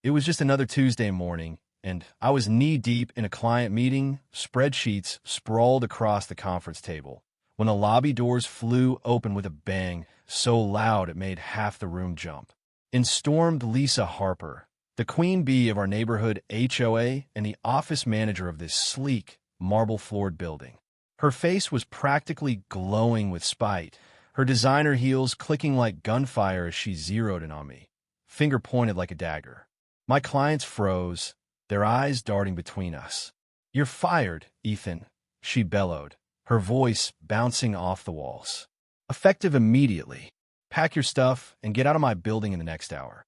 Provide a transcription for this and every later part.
It was just another Tuesday morning, and I was knee-deep in a client meeting, spreadsheets sprawled across the conference table, when the lobby doors flew open with a bang so loud it made half the room jump. In stormed Lisa Harper, the queen bee of our neighborhood HOA and the office manager of this sleek, marble-floored building. Her face was practically glowing with spite, her designer heels clicking like gunfire as she zeroed in on me, finger pointed like a dagger. My clients froze, their eyes darting between us. "You're fired, Ethan," she bellowed, her voice bouncing off the walls. "Effective immediately. Pack your stuff and get out of my building in the next hour."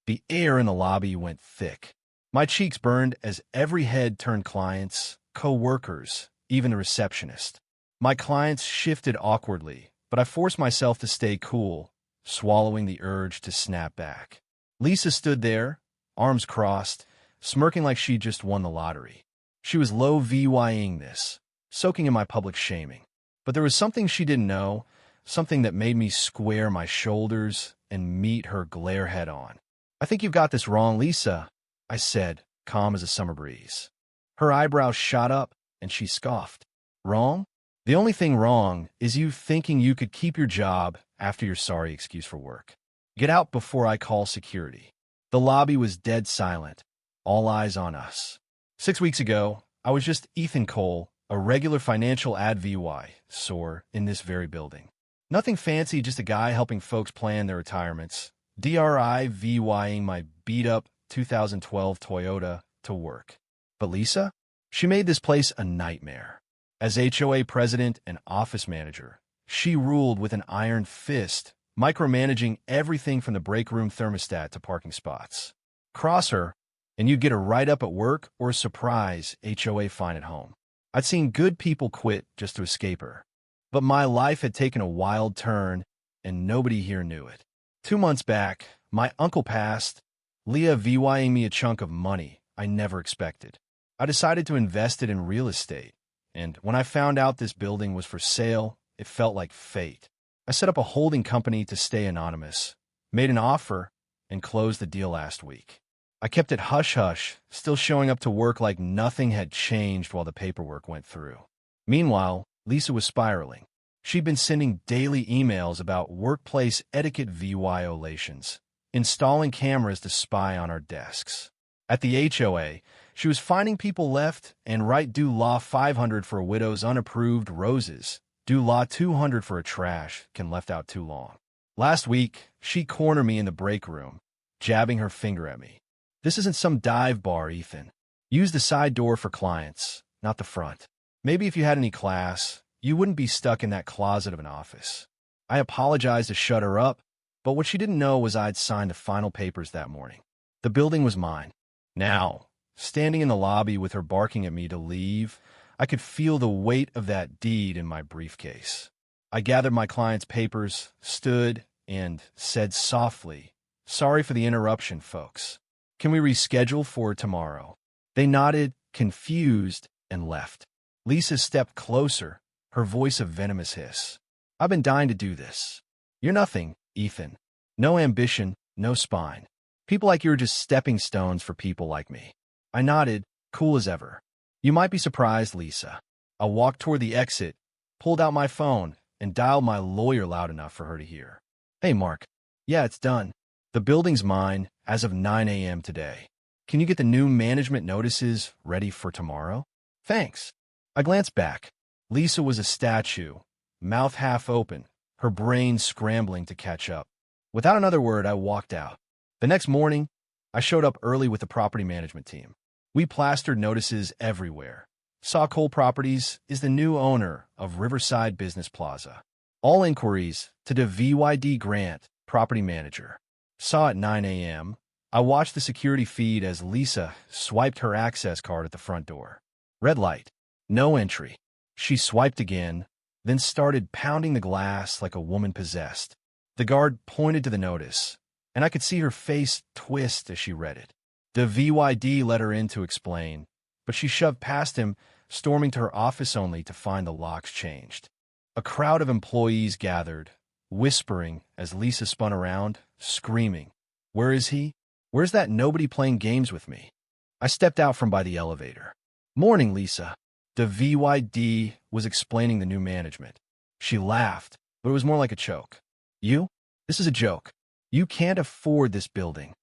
The air in the lobby went thick. My cheeks burned as every head turned clients, co-workers, even the receptionist. My clients shifted awkwardly, but I forced myself to stay cool, swallowing the urge to snap back. Lisa stood there, arms crossed, smirking like she'd just won the lottery. She was low VYing this, soaking in my public shaming. But there was something she didn't know, something that made me square my shoulders and meet her glare head on. "I think you've got this wrong, Lisa," I said, calm as a summer breeze. Her eyebrows shot up, and she scoffed. "Wrong? The only thing wrong is you thinking you could keep your job after your sorry excuse for work. Get out before I call security." The lobby was dead silent, all eyes on us. 6 weeks ago, I was just Ethan Cole, a regular financial ad VY, soar in this very building. Nothing fancy, just a guy helping folks plan their retirements, DRI VYing my beat-up 2012 Toyota to work. But Lisa? She made this place a nightmare. As HOA president and office manager, she ruled with an iron fist, micromanaging everything from the break room thermostat to parking spots. Cross her, and you'd get a write-up at work or a surprise HOA fine at home. I'd seen good people quit just to escape her. But my life had taken a wild turn, and nobody here knew it. 2 months back, my uncle passed, Leah VYing me a chunk of money I never expected. I decided to invest it in real estate, and when I found out this building was for sale, it felt like fate. I set up a holding company to stay anonymous, made an offer, and closed the deal last week. I kept it hush-hush, still showing up to work like nothing had changed while the paperwork went through. Meanwhile, Lisa was spiraling. She'd been sending daily emails about workplace etiquette violations, installing cameras to spy on our desks. At the HOA, she was finding people left and right due law 500 for a widow's unapproved roses, due law 200 for a trash can left out too long. Last week, she cornered me in the break room, jabbing her finger at me. "This isn't some dive bar, Ethan. Use the side door for clients, not the front. Maybe if you had any class, you wouldn't be stuck in that closet of an office." I apologized to shut her up, but what she didn't know was I'd signed the final papers that morning. The building was mine. Now, standing in the lobby with her barking at me to leave, I could feel the weight of that deed in my briefcase. I gathered my client's papers, stood, and said softly, "Sorry for the interruption, folks. Can we reschedule for tomorrow?" They nodded, confused, and left. Lisa stepped closer, her voice a venomous hiss. "I've been dying to do this. You're nothing, Ethan. No ambition, no spine. People like you are just stepping stones for people like me." I nodded, cool as ever. "You might be surprised, Lisa." I walked toward the exit, pulled out my phone, and dialed my lawyer loud enough for her to hear. "Hey, Mark. Yeah, it's done. The building's mine as of 9 a.m. today. Can you get the new management notices ready for tomorrow?" "Thanks." I glanced back. Lisa was a statue, mouth half open, her brain scrambling to catch up. Without another word, I walked out. The next morning, I showed up early with the property management team. We plastered notices everywhere. Saw Cole Properties is the new owner of Riverside Business Plaza. All inquiries to the VYD Grant, property manager. Saw at 9 a.m. I watched the security feed as Lisa swiped her access card at the front door. Red light. No entry. She swiped again, then started pounding the glass like a woman possessed. The guard pointed to the notice, and I could see her face twist as she read it. The VYD let her in to explain, but she shoved past him, storming to her office only to find the locks changed. A crowd of employees gathered, whispering as Lisa spun around, screaming, "Where is he? Where's that nobody playing games with me? I stepped out from by the elevator. Morning, Lisa. The VYD was explaining the new management. She laughed, but it was more like a choke. You? This is a joke. You can't afford this building.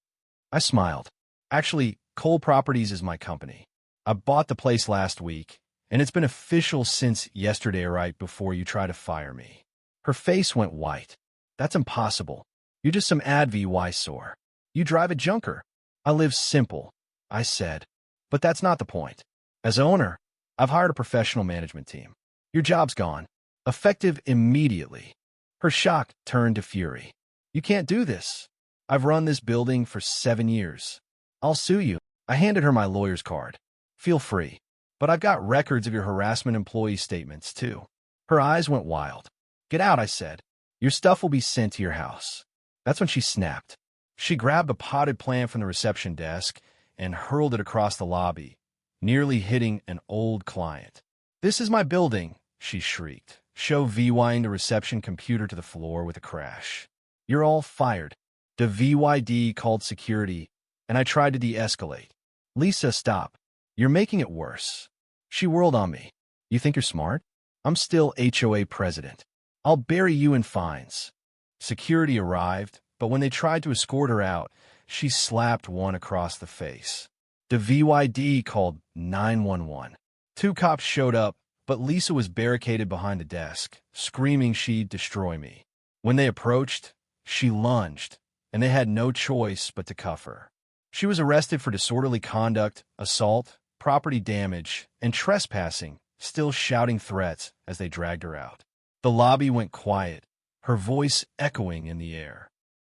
I smiled. Actually, Cole Properties is my company. I bought the place last week, and it's been official since yesterday right before you try to fire me. Her face went white. That's impossible. You're just some ad VY sore. You drive a junker. I live simple, I said. But that's not the point. As owner, I've hired a professional management team. Your job's gone. Effective immediately. Her shock turned to fury. You can't do this. I've run this building for 7 years. I'll sue you. I handed her my lawyer's card. Feel free. But I've got records of your harassment employee statements, too. Her eyes went wild. Get out, I said. Your stuff will be sent to your house. That's when she snapped. She grabbed a potted plant from the reception desk and hurled it across the lobby, nearly hitting an old client. This is my building, she shrieked, VYing the reception computer to the floor with a crash. You're all fired. The VYD called security, and I tried to de-escalate. Lisa, stop. You're making it worse. She whirled on me. You think you're smart? I'm still HOA president. I'll bury you in fines. Security arrived, but when they tried to escort her out, she slapped one across the face. The VYD called 911. 2 cops showed up, but Lisa was barricaded behind the desk, screaming she'd destroy me. When they approached, she lunged, and they had no choice but to cuff her. She was arrested for disorderly conduct, assault, property damage, and trespassing, still shouting threats as they dragged her out. The lobby went quiet, her voice echoing in the air.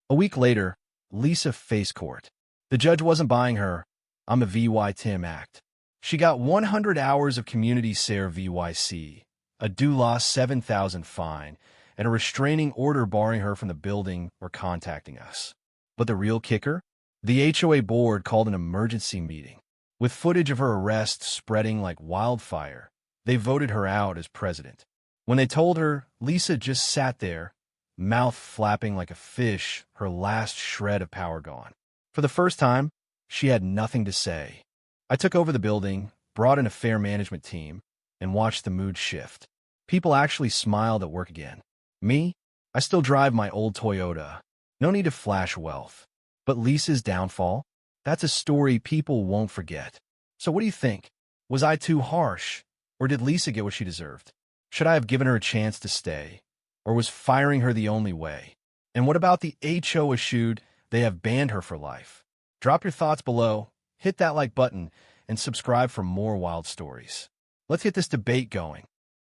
A week later, Lisa faced court. The judge wasn't buying her. I'm a VY Tim Act. She got 100 hours of community SARE VYC, a DULA 7,000 fine, and a restraining order barring her from the building or contacting us. But the real kicker? The HOA board called an emergency meeting. With footage of her arrest spreading like wildfire, they voted her out as president. When they told her, Lisa just sat there, mouth flapping like a fish, her last shred of power gone. For the first time, she had nothing to say. I took over the building, brought in a fair management team, and watched the mood shift. People actually smiled at work again. Me? I still drive my old Toyota. No need to flash wealth. But Lisa's downfall? That's a story people won't forget. So what do you think? Was I too harsh? Or did Lisa get what she deserved? Should I have given her a chance to stay? Or was firing her the only way? And what about the HOA issued they have banned her for life? Drop your thoughts below, hit that like button, and subscribe for more wild stories. Let's get this debate going.